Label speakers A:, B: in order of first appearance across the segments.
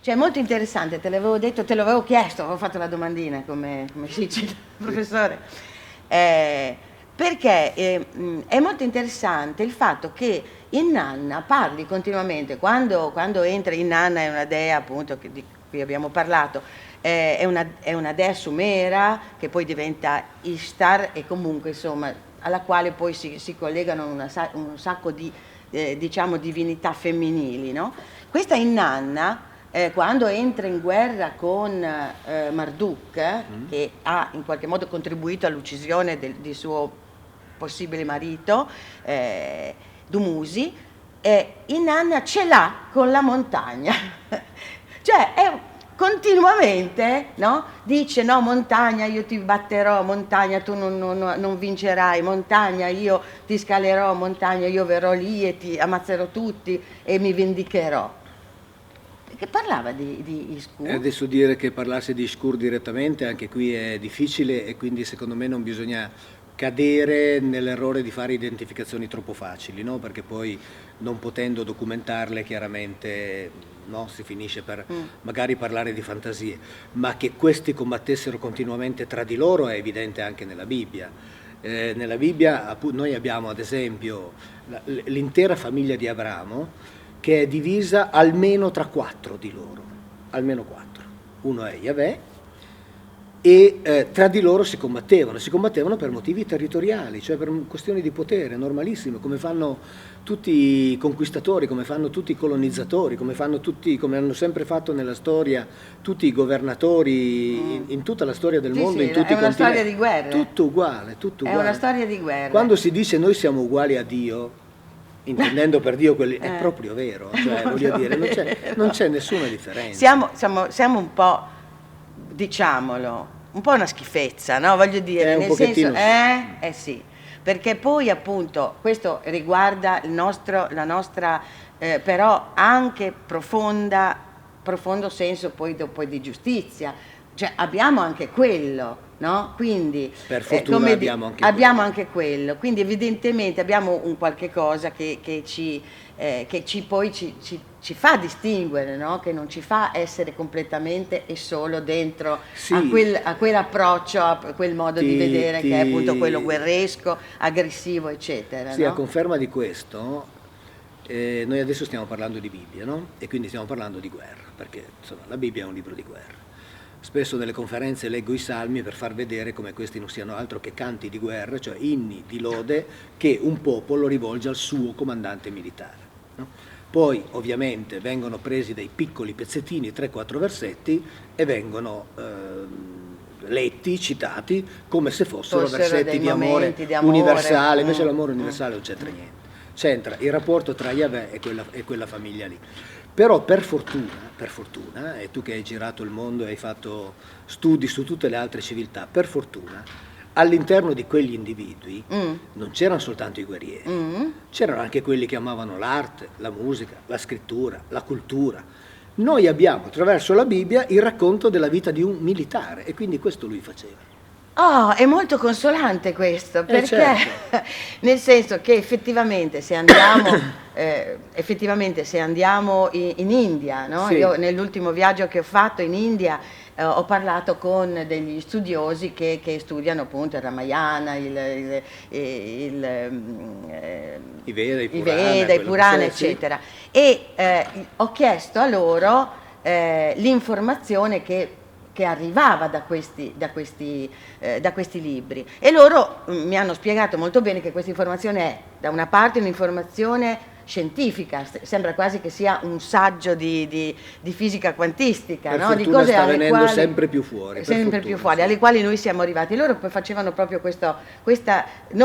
A: Cioè è molto interessante, te l'avevo detto, te l'avevo chiesto, avevo fatto la domandina come si dice il professore, perché è molto interessante il fatto che Inanna parli continuamente, quando entra Inanna è una dea appunto di cui abbiamo parlato, è una dea sumera che poi diventa Ishtar e comunque insomma alla quale poi si collegano un sacco di diciamo divinità femminili, no? Questa Inanna quando entra in guerra con Marduk, che ha in qualche modo contribuito all'uccisione di suo possibile marito, Dumuzi, Inanna ce l'ha con la montagna. Cioè continuamente, no? Dice no montagna io ti batterò, montagna tu non vincerai, montagna io ti scalerò, montagna io verrò lì e ti ammazzerò tutti e mi vendicherò. Che parlava di Iskur.
B: Adesso dire che parlasse di Iskur direttamente anche qui è difficile e quindi secondo me non bisogna cadere nell'errore di fare identificazioni troppo facili, no? Perché poi non potendo documentarle chiaramente no, si finisce per magari parlare di fantasie, ma che questi combattessero continuamente tra di loro è evidente anche nella Bibbia. Nella Bibbia noi abbiamo ad esempio l'intera famiglia di Abramo che è divisa almeno tra 4 di loro, almeno 4. Uno è Yahweh e tra di loro si combattevano per motivi territoriali, cioè per questioni di potere, normalissime, come fanno tutti i conquistatori, come fanno tutti i colonizzatori, come hanno sempre fatto nella storia tutti i governatori in tutta la storia del mondo, in tutti i continenti. È una storia di
A: guerra.
B: Tutto uguale, tutto uguale.
A: È una storia di guerra.
B: Quando si dice noi siamo uguali a Dio, intendendo per Dio è proprio vero, cioè voglio dire non c'è nessuna differenza.
A: Siamo un po', diciamolo, un po' una schifezza, no? Voglio dire, nel senso sì, perché poi appunto questo riguarda la nostra però anche profondo senso poi di giustizia, cioè abbiamo anche quello. No? Quindi
B: per fortuna
A: abbiamo anche quello, quindi evidentemente abbiamo un qualche cosa che ci fa distinguere, no? Che non ci fa essere completamente e solo dentro a quell'approccio, a quel modo di vedere che è appunto quello guerresco, aggressivo, eccetera.
B: Sì,
A: no?
B: A conferma di questo, noi adesso stiamo parlando di Bibbia, no? E quindi stiamo parlando di guerra, perché insomma, la Bibbia è un libro di guerra. Spesso nelle conferenze leggo i salmi per far vedere come questi non siano altro che canti di guerra, cioè inni di lode che un popolo rivolge al suo comandante militare. No? Poi ovviamente vengono presi dei piccoli pezzettini, 3-4 versetti, e vengono letti, citati, come se fossero versetti di amore universale, invece l'amore universale non c'entra niente. C'entra il rapporto tra Yahweh e quella famiglia lì. Però per fortuna, e tu che hai girato il mondo e hai fatto studi su tutte le altre civiltà, per fortuna, all'interno di quegli individui non c'erano soltanto i guerrieri, c'erano anche quelli che amavano l'arte, la musica, la scrittura, la cultura. Noi abbiamo attraverso la Bibbia il racconto della vita di un militare e quindi questo lui faceva.
A: Oh, è molto consolante questo, perché
B: certo.
A: Nel senso che effettivamente se andiamo in India, no?
B: Sì.
A: Io nell'ultimo viaggio che ho fatto in India ho parlato con degli studiosi che studiano appunto il Ramayana, i Veda, i Purana, eccetera. E ho chiesto a loro l'informazione che arrivava da questi libri e loro mi hanno spiegato molto bene che questa informazione è da una parte un'informazione scientifica, sembra quasi che sia un saggio di fisica quantistica, no? Di cose
B: sta venendo sempre più fuori,
A: alle quali noi siamo arrivati. Loro poi facevano proprio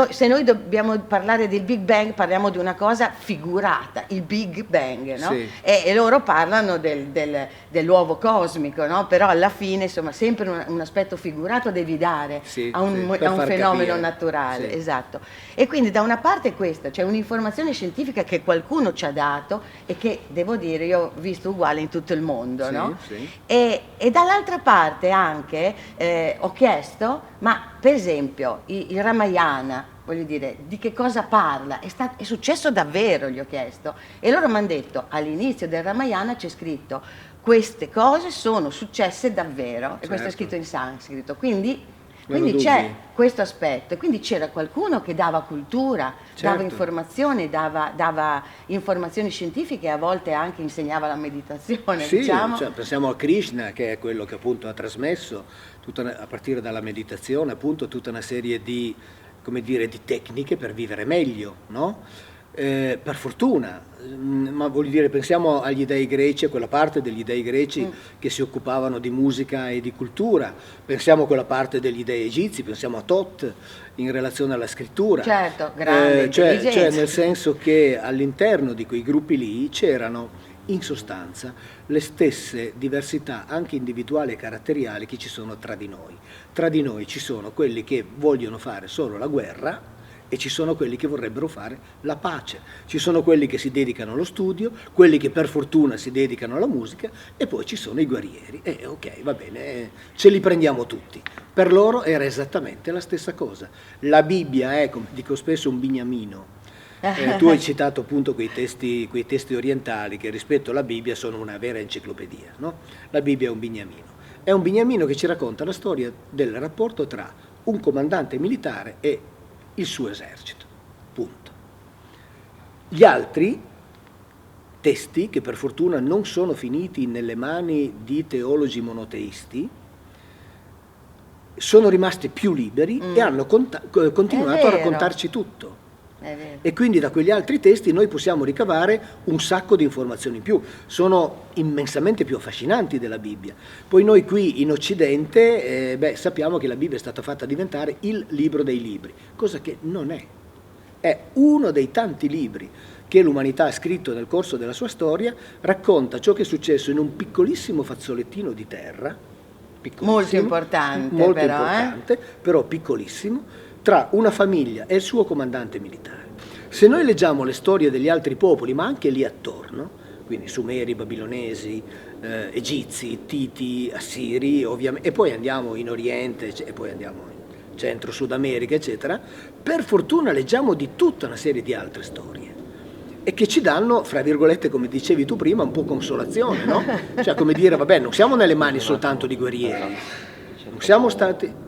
A: se noi dobbiamo parlare del Big Bang parliamo di una cosa figurata, il Big Bang, no?
B: Sì.
A: E loro parlano dell'uovo cosmico, no? Però alla fine insomma sempre un aspetto figurato devi dare a un fenomeno naturale, esatto. E quindi da una parte questa, c'è un'informazione scientifica che qualcuno ci ha dato e che devo dire io ho visto uguale in tutto il mondo, no?
B: Sì.
A: E dall'altra parte anche ho chiesto, ma per esempio il Ramayana, voglio dire, di che cosa parla? È successo davvero, gli ho chiesto, e loro mi hanno detto all'inizio del Ramayana c'è scritto queste cose sono successe davvero, e questo è
B: Certo.
A: scritto in sanscrito, quindi
B: Non ho
A: c'è
B: dubbi.
A: questo aspetto, e quindi c'era qualcuno che dava cultura, dava
B: Certo.
A: informazione, dava informazioni scientifiche, e a volte anche insegnava la meditazione,
B: Sì,
A: diciamo.
B: cioè, pensiamo a Krishna, che è quello che appunto ha trasmesso a partire dalla meditazione appunto tutta una serie di, come dire, di tecniche per vivere meglio, no? Per fortuna, ma voglio dire, pensiamo agli dei greci, a quella parte degli dei greci che si occupavano di musica e di cultura, pensiamo a quella parte degli dei egizi, pensiamo a Thoth in relazione alla scrittura.
A: Certo, grande
B: cioè
A: intelligenza.
B: nel senso che all'interno di quei gruppi lì c'erano in sostanza le stesse diversità anche individuali e caratteriali che ci sono tra di noi. Tra di noi ci sono quelli che vogliono fare solo la guerra e ci sono quelli che vorrebbero fare la pace, ci sono quelli che si dedicano allo studio, quelli che per fortuna si dedicano alla musica, e poi ci sono i guerrieri, e ok, va bene, ce li prendiamo tutti. Per loro era esattamente la stessa cosa. La Bibbia è, come dico spesso, un bignamino. Tu hai citato appunto quei testi orientali che rispetto alla Bibbia sono una vera enciclopedia, no? La Bibbia è un bignamino che ci racconta la storia del rapporto tra un comandante militare e il suo esercito, punto. Gli altri testi, che per fortuna non sono finiti nelle mani di teologi monoteisti, sono rimasti più liberi e hanno continuato a raccontarci tutto.
A: È vero.
B: E quindi da quegli altri testi noi possiamo ricavare un sacco di informazioni in più, sono immensamente più affascinanti della Bibbia. Poi noi qui in Occidente sappiamo che la Bibbia è stata fatta diventare il libro dei libri, cosa che non è uno dei tanti libri che l'umanità ha scritto nel corso della sua storia, racconta ciò che è successo in un piccolissimo fazzolettino di terra,
A: Molto importante,
B: però piccolissimo, tra una famiglia e il suo comandante militare. Se noi leggiamo le storie degli altri popoli, ma anche lì attorno, quindi Sumeri, Babilonesi, Egizi, Ittiti, Assiri, ovviamente, e poi andiamo in Oriente, e poi andiamo in Centro, Sud America, eccetera, per fortuna leggiamo di tutta una serie di altre storie, e che ci danno, fra virgolette, come dicevi tu prima, un po' consolazione, no? Cioè, come dire, vabbè, non siamo nelle mani soltanto di guerrieri, non siamo stati...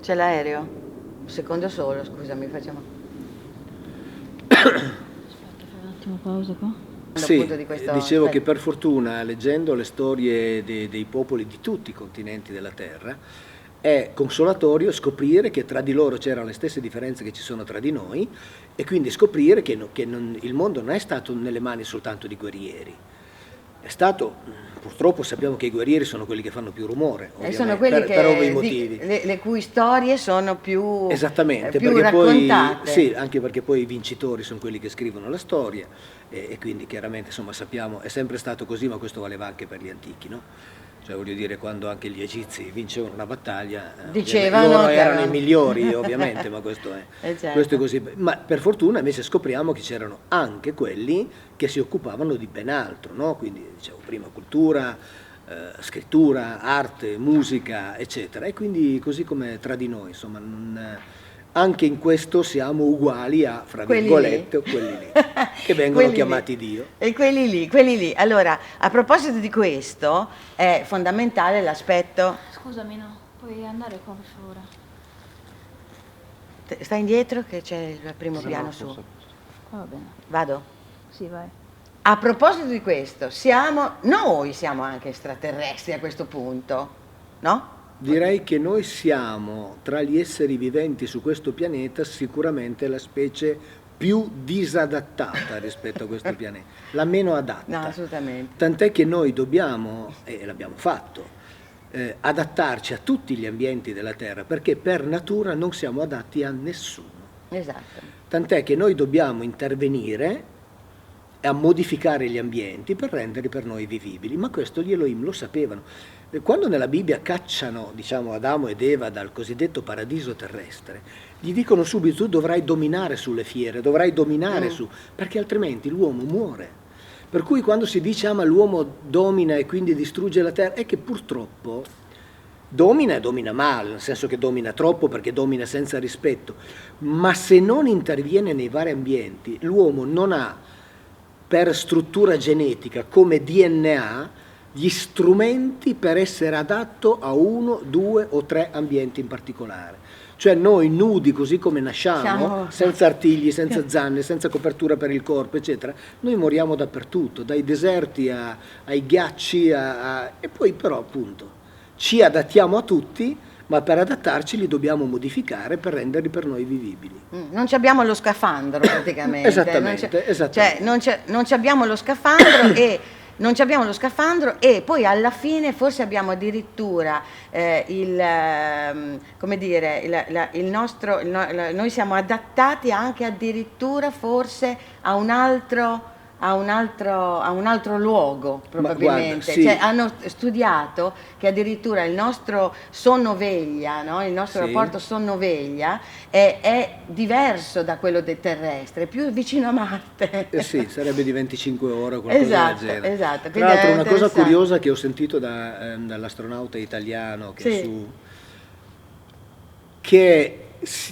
A: C'è l'aereo? Un secondo solo, scusami, facciamo.
C: Aspetta, fai un attimo pausa qua.
B: Sì,
A: Appunto di questo
B: dicevo
A: aspetto.
B: che per fortuna, leggendo le storie dei popoli di tutti i continenti della Terra, è consolatorio scoprire che tra di loro c'erano le stesse differenze che ci sono tra di noi, e quindi scoprire che il mondo non è stato nelle mani soltanto di guerrieri. È stato, purtroppo sappiamo che i guerrieri sono quelli che fanno più rumore,
A: E sono quelli
B: per ovvi motivi.
A: le cui storie sono più,
B: Esattamente,
A: più
B: perché poi,
A: raccontate.
B: sì, anche perché poi i vincitori sono quelli che scrivono la storia, e quindi chiaramente, insomma, sappiamo, è sempre stato così, ma questo valeva anche per gli antichi, no? Cioè, voglio dire, quando anche gli egizi vincevano una battaglia,
A: Dicevano
B: loro
A: che
B: erano i migliori, ovviamente, ma questo è,
A: certo.
B: questo è così. Ma per fortuna invece scopriamo che c'erano anche quelli che si occupavano di ben altro, no? Quindi, dicevo prima, cultura, scrittura, arte, musica, eccetera. E quindi così come tra di noi, insomma, anche in questo siamo uguali a, fra
A: Quelli
B: virgolette,
A: lì.
B: quelli lì, che vengono
A: Quelli
B: chiamati
A: lì.
B: Dio.
A: E quelli lì. Allora, a proposito di questo, è fondamentale l'aspetto...
C: Scusami, no, puoi andare qua per favore.
A: Sta indietro che c'è il primo piano su.
C: Qua va bene.
A: Vado?
C: Sì, vai.
A: A proposito di questo, noi siamo anche extraterrestri a questo punto, no?
B: Direi che noi siamo, tra gli esseri viventi su questo pianeta, sicuramente la specie più disadattata rispetto a questo pianeta, la meno adatta.
A: No, assolutamente.
B: Tant'è che noi dobbiamo, e l'abbiamo fatto, adattarci a tutti gli ambienti della Terra, perché per natura non siamo adatti a nessuno.
A: Esatto.
B: Tant'è che noi dobbiamo intervenire a modificare gli ambienti per renderli per noi vivibili, ma questo gli Elohim lo sapevano. Quando nella Bibbia cacciano, diciamo, Adamo ed Eva dal cosiddetto paradiso terrestre, gli dicono subito: tu dovrai dominare sulle fiere, dovrai dominare perché altrimenti l'uomo muore. Per cui quando si dice ma l'uomo domina e quindi distrugge la terra, è che purtroppo domina e domina male, nel senso che domina troppo perché domina senza rispetto, ma se non interviene nei vari ambienti, l'uomo non ha per struttura genetica, come DNA, gli strumenti per essere adatto a 1, 2 o 3 ambienti in particolare. Cioè noi nudi così come nasciamo, senza artigli, senza zanne, senza copertura per il corpo, eccetera, noi moriamo dappertutto, dai deserti ai ghiacci, e poi però appunto ci adattiamo a tutti, ma per adattarci li dobbiamo modificare per renderli per noi vivibili.
A: Non ci abbiamo lo scafandro praticamente.
B: Esattamente.
A: Cioè, non ci abbiamo lo scafandro e non ci abbiamo lo scafandro e poi alla fine forse abbiamo addirittura noi siamo adattati anche addirittura forse a un altro luogo probabilmente.
B: Guarda, sì.
A: Cioè, hanno studiato che addirittura il nostro sonno-veglia, no? Il nostro
B: Sì.
A: rapporto sonno-veglia è diverso da quello del terrestre, è più vicino a Marte.
B: Sì, sarebbe di 25 ore o qualcosa del genere.
A: Esatto.
B: Tra l'altro una cosa curiosa che ho sentito dall'astronauta italiano che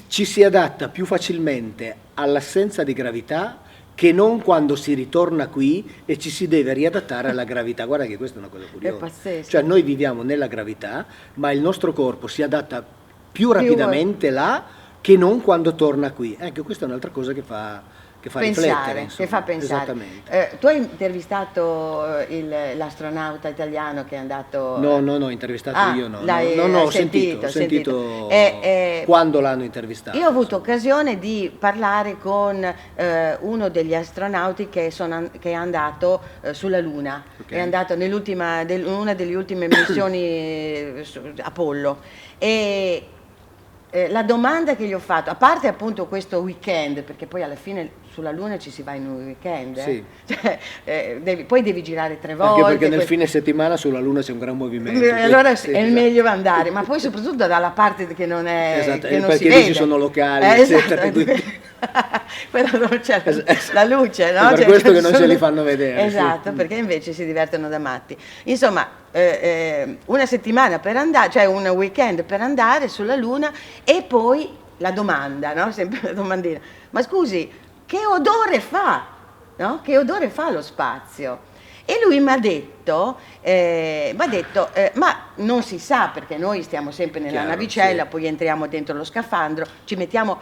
B: ci si adatta più facilmente all'assenza di gravità che non quando si ritorna qui e ci si deve riadattare alla gravità. Guarda che questa è una cosa curiosa.
A: È pazzesco.
B: Cioè noi viviamo nella gravità, ma il nostro corpo si adatta più rapidamente là che non quando torna qui. Ecco, questa è un'altra cosa che fa riflettere. Insomma.
A: Che fa pensare.
B: Esattamente.
A: Tu hai intervistato l'astronauta italiano che è andato...
B: No, ho intervistato io, no. Ho sentito quando l'hanno intervistato.
A: Io ho avuto occasione di parlare con uno degli astronauti che è andato sulla Luna,
B: Okay.
A: è andato una delle ultime missioni Apollo. E la domanda che gli ho fatto, a parte appunto questo weekend, perché poi alla fine sulla Luna ci si va in un weekend,
B: Sì.
A: Cioè, poi devi girare 3 volte.
B: Anche perché nel fine settimana sulla Luna c'è un gran movimento.
A: Allora
B: sì,
A: è il meglio andare, ma poi soprattutto dalla parte che non è...
B: Esatto,
A: che non
B: perché
A: si
B: lì
A: vede.
B: ci sono locali, eccetera.
A: Quello non c'è la luce, no?
B: È per questo che non ce li fanno vedere.
A: Esatto,
B: sì.
A: perché invece si divertono da matti. Insomma, una settimana per andare, cioè un weekend per andare sulla Luna e poi la domanda, no? Sempre la domandina. Ma scusi, che odore fa? No? Che odore fa lo spazio? E lui mi ha detto, ma non si sa perché noi stiamo sempre nella
B: Chiaro,
A: navicella,
B: sì.
A: poi entriamo dentro lo scafandro, ci mettiamo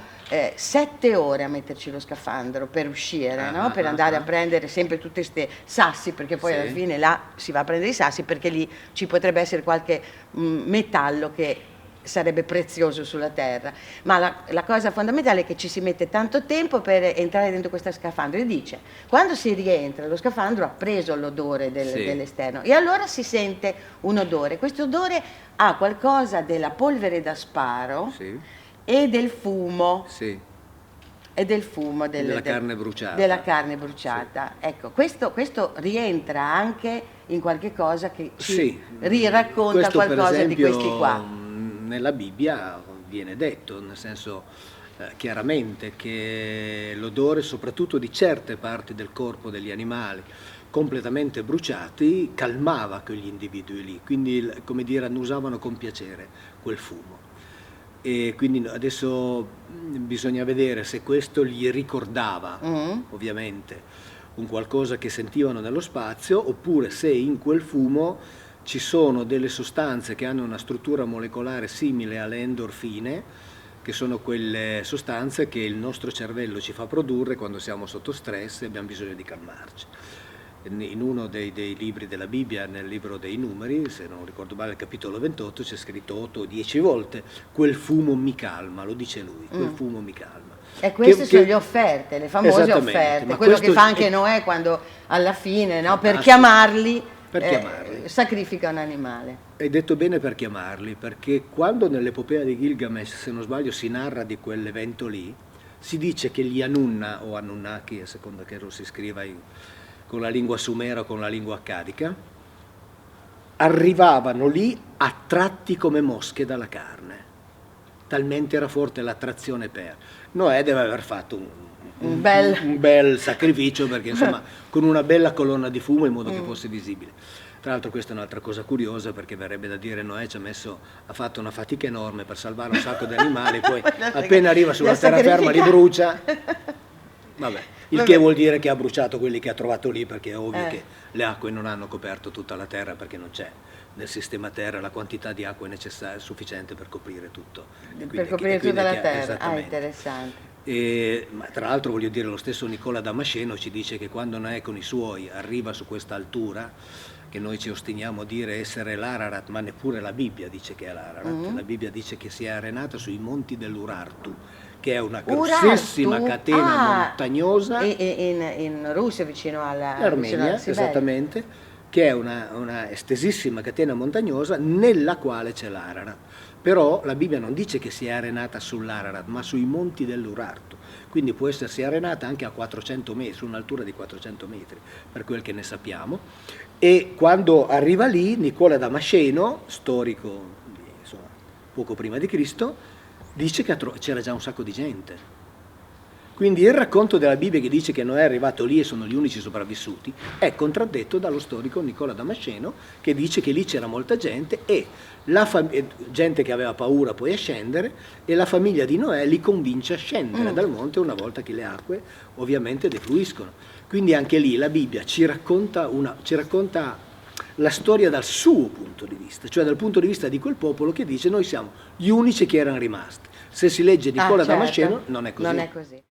A: 7 ore a metterci lo scafandro per uscire, no? Per andare a prendere sempre tutte queste sassi, perché poi
B: Sì.
A: alla fine là si va a prendere i sassi, perché lì ci potrebbe essere qualche metallo che sarebbe prezioso sulla Terra, ma la cosa fondamentale è che ci si mette tanto tempo per entrare dentro questa scafandro e dice, quando si rientra lo scafandro ha preso l'odore
B: Sì.
A: dell'esterno e allora si sente un odore, questo odore ha qualcosa della polvere da sparo
B: Sì.
A: e del fumo,
B: Sì.
A: della
B: carne bruciata.
A: Della carne bruciata. Sì. Ecco, questo rientra anche in qualche cosa che ci riracconta
B: questo,
A: qualcosa
B: per esempio,
A: di questi qua.
B: Nella Bibbia viene detto, nel senso chiaramente, che l'odore soprattutto di certe parti del corpo degli animali completamente bruciati calmava quegli individui lì, quindi come dire annusavano con piacere quel fumo. E quindi adesso bisogna vedere se questo gli ricordava ovviamente un qualcosa che sentivano nello spazio, oppure se in quel fumo ci sono delle sostanze che hanno una struttura molecolare simile alle endorfine, che sono quelle sostanze che il nostro cervello ci fa produrre quando siamo sotto stress e abbiamo bisogno di calmarci. In uno dei libri della Bibbia, nel libro dei Numeri, se non ricordo male, il capitolo 28, c'è scritto 8 o 10 volte quel fumo mi calma, lo dice lui, quel fumo mi calma.
A: E queste sono le offerte, le famose offerte,
B: ma
A: quello che fa anche
B: è
A: Noè quando alla fine, no, per
B: fantastico.
A: chiamarli, sacrifica un animale.
B: Hai detto bene, per chiamarli, perché quando nell'epopea di Gilgamesh, se non sbaglio, si narra di quell'evento lì, si dice che gli Anunna o Anunnaki, a seconda che lo si scriva con la lingua sumera o con la lingua accadica, arrivavano lì attratti come mosche dalla carne, talmente era forte l'attrazione per. Noè deve aver fatto un bel sacrificio, perché insomma con una bella colonna di fumo in modo che fosse visibile. Tra l'altro questa è un'altra cosa curiosa, perché verrebbe da dire Noè ha fatto una fatica enorme per salvare un sacco di animali, poi appena arriva sulla terraferma li brucia. Vabbè, il
A: Vabbè.
B: che vuol dire che ha bruciato quelli che ha trovato lì, perché è ovvio
A: Eh.
B: che le acque non hanno coperto tutta la terra, perché non c'è nel sistema terra la quantità di acqua necessaria sufficiente per coprire tutto. E
A: Per
B: quindi
A: coprire
B: quindi
A: tutta la
B: che-
A: terra. Ah,
B: esattamente.
A: interessante.
B: Ma tra l'altro voglio dire, lo stesso Nicola Damasceno ci dice che quando Noè con i suoi arriva su questa altura, che noi ci ostiniamo a dire essere l'Ararat, ma neppure la Bibbia dice che è l'Ararat, la Bibbia dice che si è arenata sui monti dell'Urartu, che è una grossissima
A: Urartu?
B: catena montagnosa,
A: In Russia, vicino alla
B: Armenia,
A: Siberia.
B: esattamente, che è una estesissima catena montagnosa nella quale c'è l'Ararat. Però la Bibbia non dice che si è arenata sull'Ararat, ma sui monti dell'Urartu. Quindi può essersi arenata anche a 400 metri, su un'altura di 400 metri, per quel che ne sappiamo. E quando arriva lì, Nicola Damasceno, storico insomma, poco prima di Cristo, dice che c'era già un sacco di gente. Quindi il racconto della Bibbia che dice che Noè è arrivato lì e sono gli unici sopravvissuti è contraddetto dallo storico Nicola Damasceno, che dice che lì c'era molta gente e gente che aveva paura poi a scendere, e la famiglia di Noè li convince a scendere dal monte una volta che le acque ovviamente defluiscono. Quindi anche lì la Bibbia ci racconta la storia dal suo punto di vista, cioè dal punto di vista di quel popolo che dice noi siamo gli unici che erano rimasti. Se si legge Nicola
A: certo.
B: Damasceno non è così.
A: Non è così.